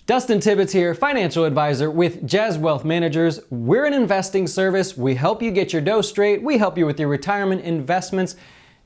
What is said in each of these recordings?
Dustin Tibbetts here, financial advisor with Jazz Wealth Managers. We're an investing service. We help you get your dough straight. We help you with your retirement investments.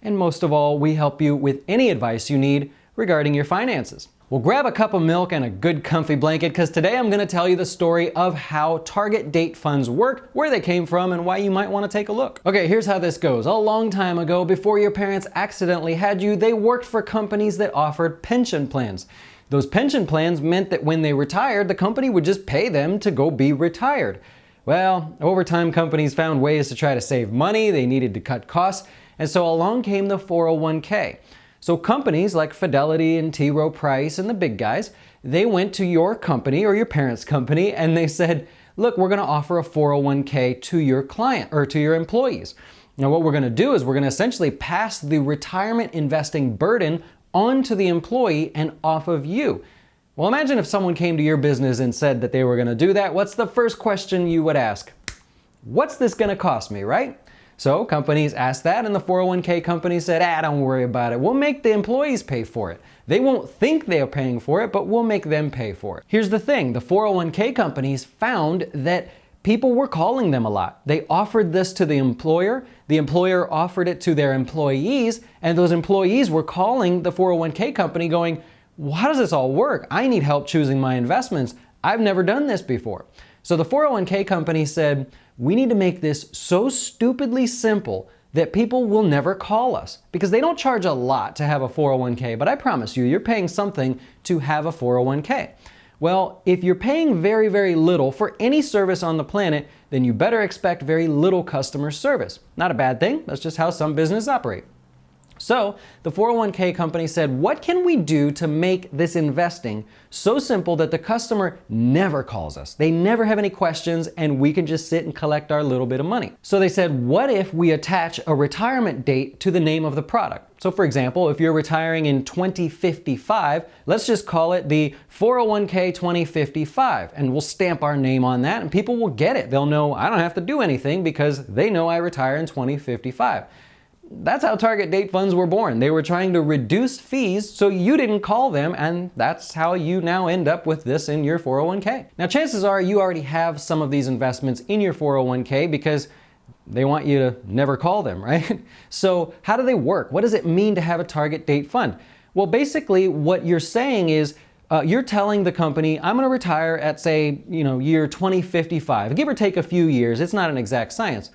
And most of all, we help you with any advice you need regarding your finances. Well, grab a cup of milk and a good comfy blanket, because today I'm going to tell you the story of how target date funds work, where they came from, and why you might want to take a look. Okay, here's how this goes. A long time ago, before your parents accidentally had you, they worked for companies that offered pension plans. Those pension plans meant that when they retired, the company would just pay them to go be retired. Well, over time, companies found ways to try to save money. They needed to cut costs. And so along came the 401k. So companies like Fidelity and T. Rowe Price and the big guys, they went to your company or your parents' company and they said, look, we're going to offer a 401k to your client or to your employees. Now, what we're going to do is we're going to essentially pass the retirement investing burden onto the employee and off of you. Well, imagine if someone came to your business and said that they were going to do that. What's the first question you would ask? What's this going to cost me, right? So companies asked that, and the 401k company said, don't worry about it. We'll make the employees pay for it. They won't think they're paying for it, but we'll make them pay for it. Here's the thing. The 401k companies found that people were calling them a lot. They offered this to the employer offered it to their employees, and those employees were calling the 401k company going, how does this all work? I need help choosing my investments. I've never done this before. So the 401k company said, we need to make this so stupidly simple that people will never call us, because they don't charge a lot to have a 401k, but I promise you, you're paying something to have a 401k. Well, if you're paying very, very little for any service on the planet, then you better expect very little customer service. Not a bad thing. That's just how some businesses operate. So the 401k company said, what can we do to make this investing so simple that the customer never calls us? They never have any questions and we can just sit and collect our little bit of money. So they said, what if we attach a retirement date to the name of the product? So for example, if you're retiring in 2055, let's just call it the 401k 2055, and we'll stamp our name on that and people will get it. They'll know I don't have to do anything because they know I retire in 2055. That's how target date funds were born. They were trying to reduce fees so you didn't call them, and that's how you now end up with this in your 401k. Now, chances are you already have some of these investments in your 401k because they want you to never call them, right? So how do they work? What does it mean to have a target date fund? Well, basically what you're saying is you're telling the company, I'm going to retire at, say, year 2055, give or take a few years. It's not an exact science.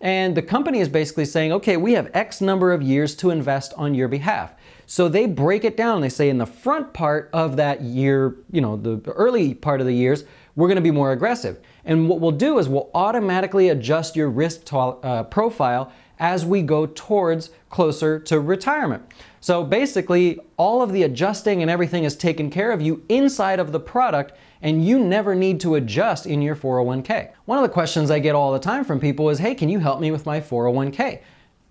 And the company is basically saying, okay, we have X number of years to invest on your behalf. So they break it down. They say in the front part of that year, the early part of the years, we're going to be more aggressive. And what we'll do is we'll automatically adjust your risk profile as we go towards closer to retirement. So basically, all of the adjusting and everything is taken care of you inside of the product, and you never need to adjust in your 401k. One of the questions I get all the time from people is, hey, can you help me with my 401k?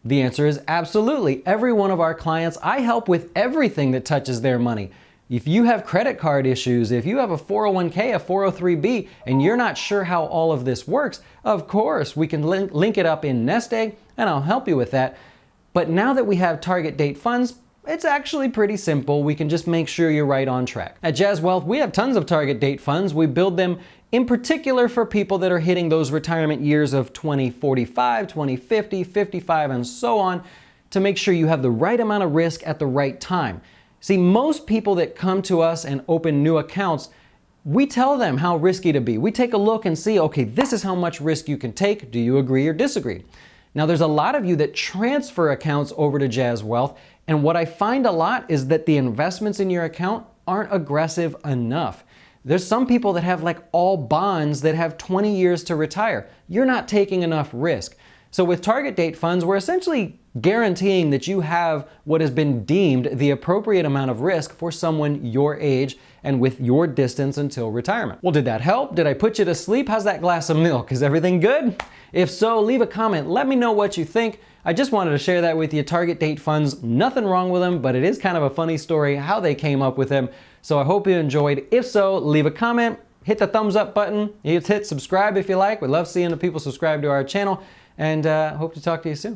The answer is absolutely. Every one of our clients, I help with everything that touches their money. If you have credit card issues, if you have a 401k, a 403b, and you're not sure how all of this works, of course, we can link it up in NestEgg, and I'll help you with that. But now that we have target date funds, it's actually pretty simple. We can just make sure you're right on track. At Jazz Wealth, we have tons of target date funds. We build them in particular for people that are hitting those retirement years of 2045, 2050, 55, and so on, to make sure you have the right amount of risk at the right time. See, most people that come to us and open new accounts, we tell them how risky to be. We take a look and see, okay, this is how much risk you can take. Do you agree or disagree? Now, there's a lot of you that transfer accounts over to Jazz Wealth, and what I find a lot is that the investments in your account aren't aggressive enough. There's some people that have like all bonds that have 20 years to retire. You're not taking enough risk. So with target date funds, we're essentially guaranteeing that you have what has been deemed the appropriate amount of risk for someone your age and with your distance until retirement. Well, did that help? Did I put you to sleep? How's that glass of milk? Is everything good? If so, leave a comment. Let me know what you think. I just wanted to share that with you. Target date funds, nothing wrong with them, but it is kind of a funny story how they came up with them. So I hope you enjoyed. If so, leave a comment. hit the thumbs up button. Hit subscribe if you like. We'd love seeing the people subscribe to our channel, and hope to talk to you soon.